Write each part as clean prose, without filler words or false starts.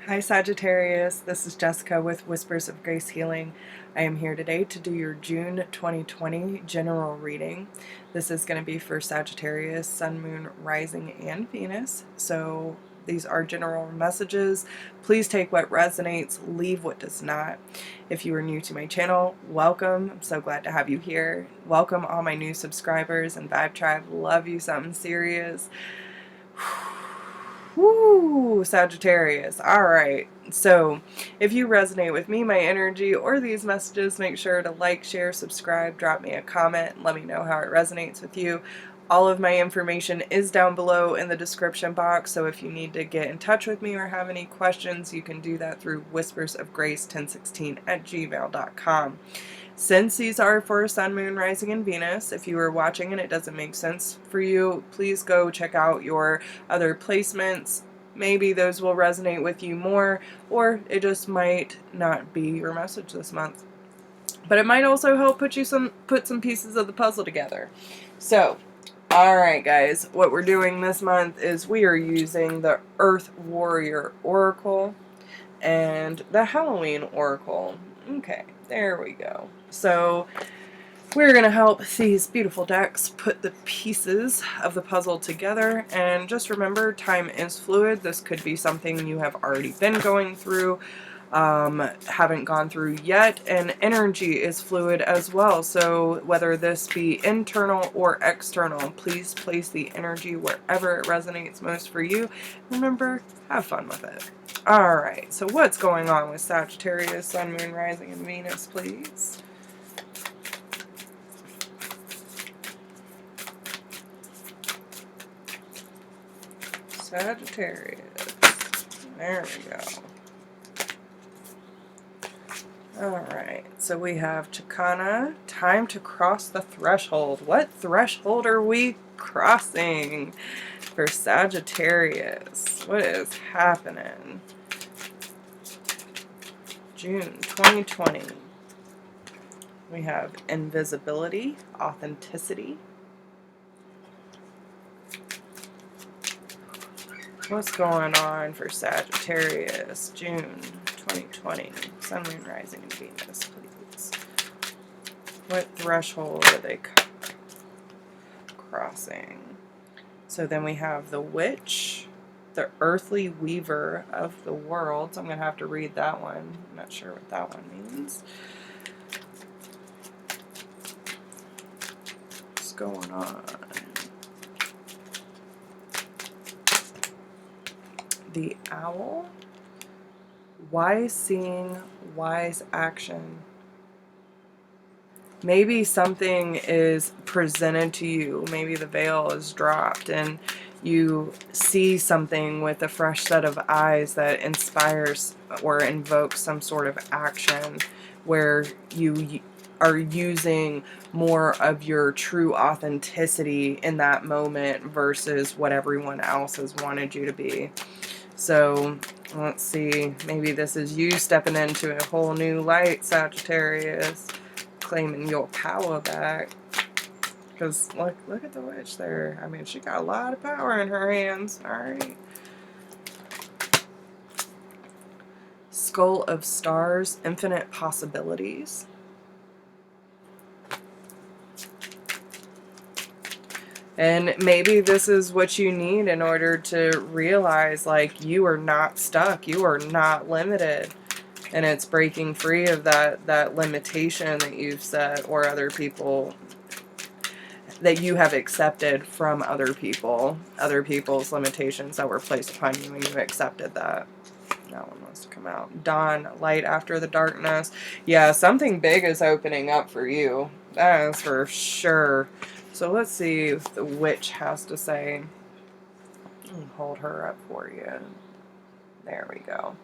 Hi Sagittarius, this is Jessica with Whispers of Grace Healing. I am here today to do your June 2020 general reading. This is going to be for Sagittarius, Sun, Moon, Rising, and Venus. So these are general messages. Please take what resonates, leave what does not. If you are new to my channel, welcome. I'm so glad to have you here. Welcome all my new subscribers and Vibe Tribe. Love you something serious. Woo, Sagittarius. Alright, so if you resonate with me, my energy, or these messages, make sure to like, share, subscribe, drop me a comment, and let me know how it resonates with you. All of my information is down below in the description box, so if you need to get in touch with me or have any questions, you can do that through whispersofgrace1016@gmail.com. Since these are for Sun, Moon, Rising, and Venus, if you are watching and it doesn't make sense for you, please go check out your other placements. Maybe those will resonate with you more, or it just might not be your message this month. But it might also help put some pieces of the puzzle together. So, alright guys, what we're doing this month is we are using the Earth Warrior Oracle and the Halloween Oracle. Okay, there we go. So we're going to help these beautiful decks put the pieces of the puzzle together. And just remember, time is fluid. This could be something you have already been going through, haven't gone through yet, and energy is fluid as well. So whether this be internal or external, please place the energy wherever it resonates most for you. Remember, have fun with it. Alright, so what's going on with Sagittarius, Sun, Moon, Rising, and Venus, please? Sagittarius. There we go. Alright, so we have Chicana, time to cross the threshold. What threshold are we crossing for Sagittarius? What is happening? June 2020. We have invisibility, authenticity. What's going on for Sagittarius, June 2020? Sun, Moon, Rising, and Venus, please. What threshold are they crossing? So then we have the Witch, the Earthly Weaver of the World. So I'm going to have to read that one. I'm not sure what that one means. What's going on? The Owl, wise seeing, wise action. Maybe something is presented to you. Maybe the veil is dropped and you see something with a fresh set of eyes that inspires or invokes some sort of action where you are using more of your true authenticity in that moment versus what everyone else has wanted you to be. So let's see, maybe this is you stepping into a whole new light, Sagittarius, claiming your power back. Because look at the witch there. I mean, she got a lot of power in her hands. Alright. Skull of Stars, infinite possibilities. And maybe this is what you need in order to realize, like, you are not stuck. You are not limited. And it's breaking free of that limitation that you've set, or other people, that you have accepted from other people. Other people's limitations that were placed upon you, and you accepted that. That one wants to come out. Dawn, light after the darkness. Yeah, something big is opening up for you. That is for sure. So let's see what the witch has to say. I'll hold her up for you. There we go.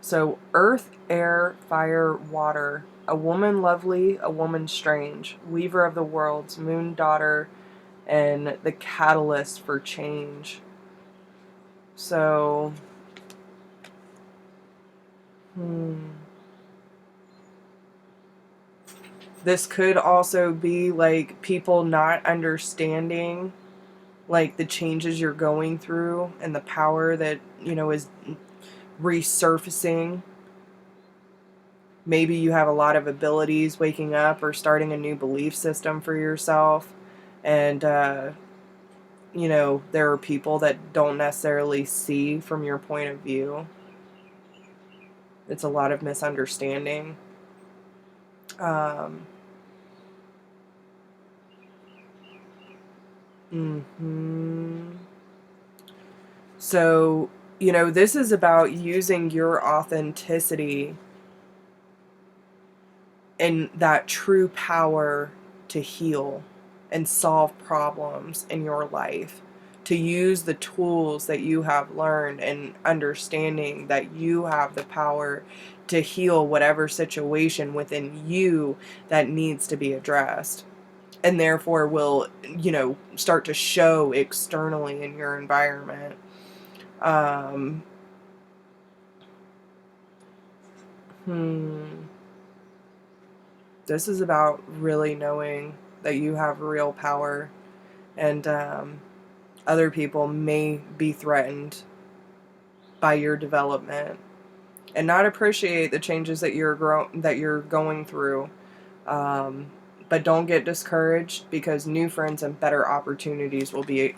So, earth, air, fire, water. A woman lovely, a woman strange. Weaver of the worlds, moon daughter, and the catalyst for change. So, this could also be like people not understanding like the changes you're going through and the power that, you know, is resurfacing. Maybe you have a lot of abilities waking up or starting a new belief system for yourself. And, you know, there are people that don't necessarily see from your point of view. It's a lot of misunderstanding. So, you know, this is about using your authenticity and that true power to heal and solve problems in your life, to use the tools that you have learned and understanding that you have the power to heal whatever situation within you that needs to be addressed, and therefore will, you know, start to show externally in your environment. This is about really knowing that you have real power, and other people may be threatened by your development and not appreciate the changes that you're going through. But don't get discouraged, because new friends and better opportunities will be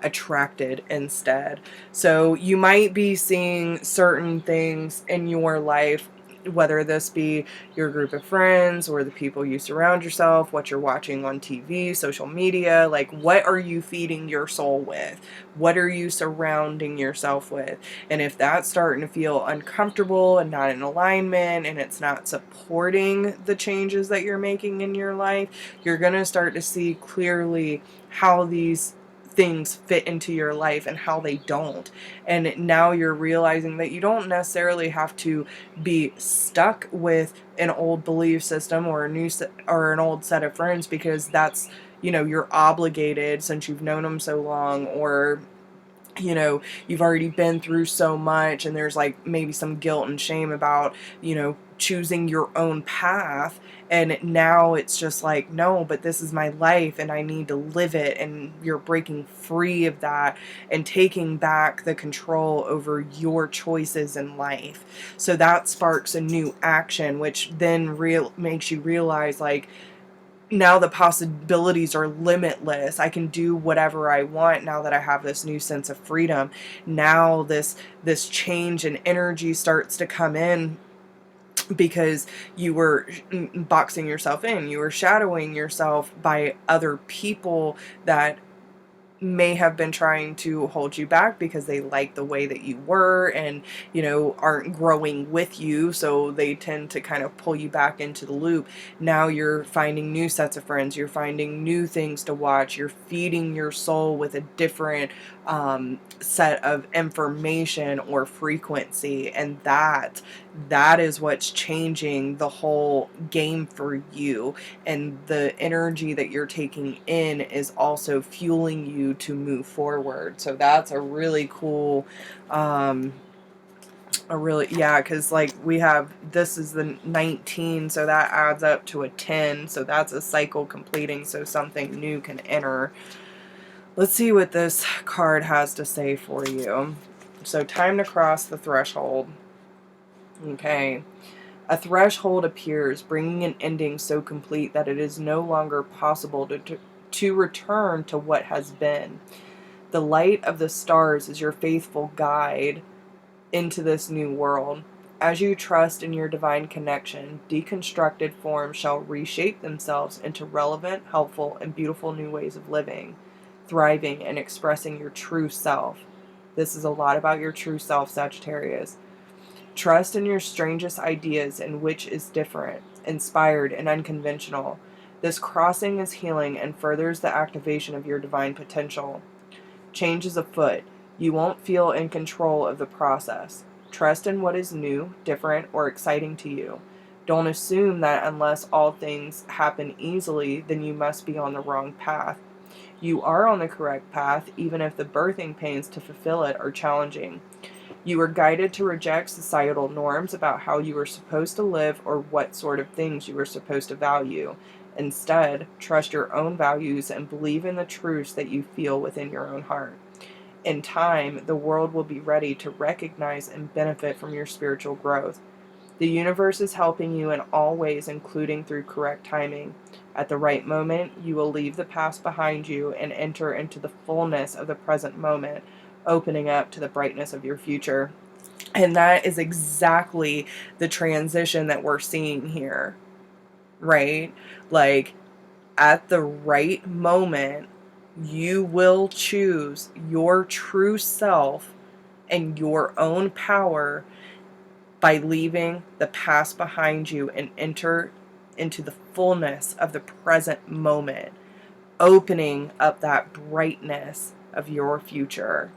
attracted instead. So you might be seeing certain things in your life, whether this be your group of friends or the people you surround yourself, what you're watching on TV, social media. Like, what are you feeding your soul with? What are you surrounding yourself with? And if that's starting to feel uncomfortable and not in alignment, and it's not supporting the changes that you're making in your life, you're going to start to see clearly how these things fit into your life and how they don't. And now you're realizing that you don't necessarily have to be stuck with an old belief system or or an old set of friends, because that's, you know, you're obligated since you've known them so long, or, you know, you've already been through so much, and there's like maybe some guilt and shame about, you know, choosing your own path. And now it's just like, no, but this is my life and I need to live it. And you're breaking free of that and taking back the control over your choices in life. So that sparks a new action, which then makes you realize, like, now the possibilities are limitless. I can do whatever I want now that I have this new sense of freedom. Now this change in energy starts to come in, because you were boxing yourself in. You were shadowing yourself by other people that may have been trying to hold you back because they like the way that you were, and, you know, aren't growing with you, so they tend to kind of pull you back into the loop. Now you're finding new sets of friends, you're finding new things to watch, you're feeding your soul with a different set of information or frequency, and that is what's changing the whole game for you. And the energy that you're taking in is also fueling you to move forward. So that's a really cool, because like we have, this is the 19, so that adds up to a 10, so that's a cycle completing, so something new can enter. Let's see what this card has to say for you. So, time to cross the threshold. Okay. A threshold appears, bringing an ending so complete that it is no longer possible to return to what has been. The light of the stars is your faithful guide into this new world. As you trust in your divine connection, deconstructed forms shall reshape themselves into relevant, helpful, and beautiful new ways of living, thriving, and expressing your true self. This is a lot about your true self, Sagittarius. Trust in your strangest ideas, and which is different, inspired, and unconventional. This crossing is healing and furthers the activation of your divine potential. Change is afoot. You won't feel in control of the process. Trust in what is new, different, or exciting to you. Don't assume that unless all things happen easily, then you must be on the wrong path. You are on the correct path, even if the birthing pains to fulfill it are challenging. You are guided to reject societal norms about how you are supposed to live or what sort of things you are supposed to value. Instead, trust your own values and believe in the truths that you feel within your own heart. In time, the world will be ready to recognize and benefit from your spiritual growth. The universe is helping you in all ways, including through correct timing. At the right moment, you will leave the past behind you and enter into the fullness of the present moment, opening up to the brightness of your future. And that is exactly the transition that we're seeing here, right? Like, at the right moment, you will choose your true self and your own power by leaving the past behind you and enter into the fullness of the present moment, opening up that brightness of your future.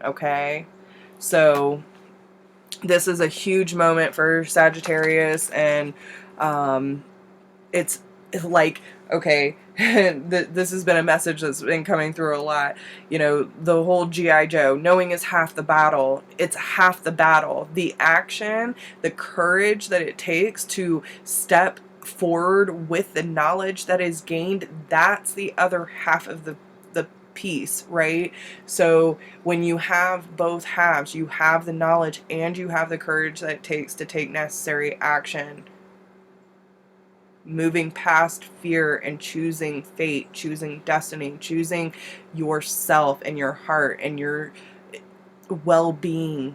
Okay? So, this is a huge moment for Sagittarius, and it's like, okay, this has been a message that's been coming through a lot. You know, the whole G.I. Joe, knowing is half the battle. It's half the battle. The action, the courage that it takes to step forward with the knowledge that is gained, that's the other half of the piece, right? So when you have both halves, you have the knowledge and you have the courage that it takes to take necessary action, moving past fear and choosing fate, choosing destiny, choosing yourself and your heart and your well-being,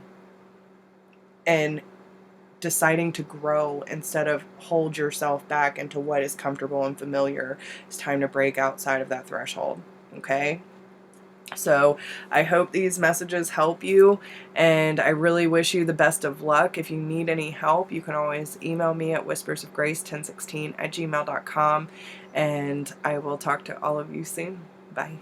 and deciding to grow instead of hold yourself back into what is comfortable and familiar. It's time to break outside of that threshold. Okay? So I hope these messages help you, and I really wish you the best of luck. If you need any help, you can always email me at whispersofgrace1016@gmail.com, and I will talk to all of you soon. Bye.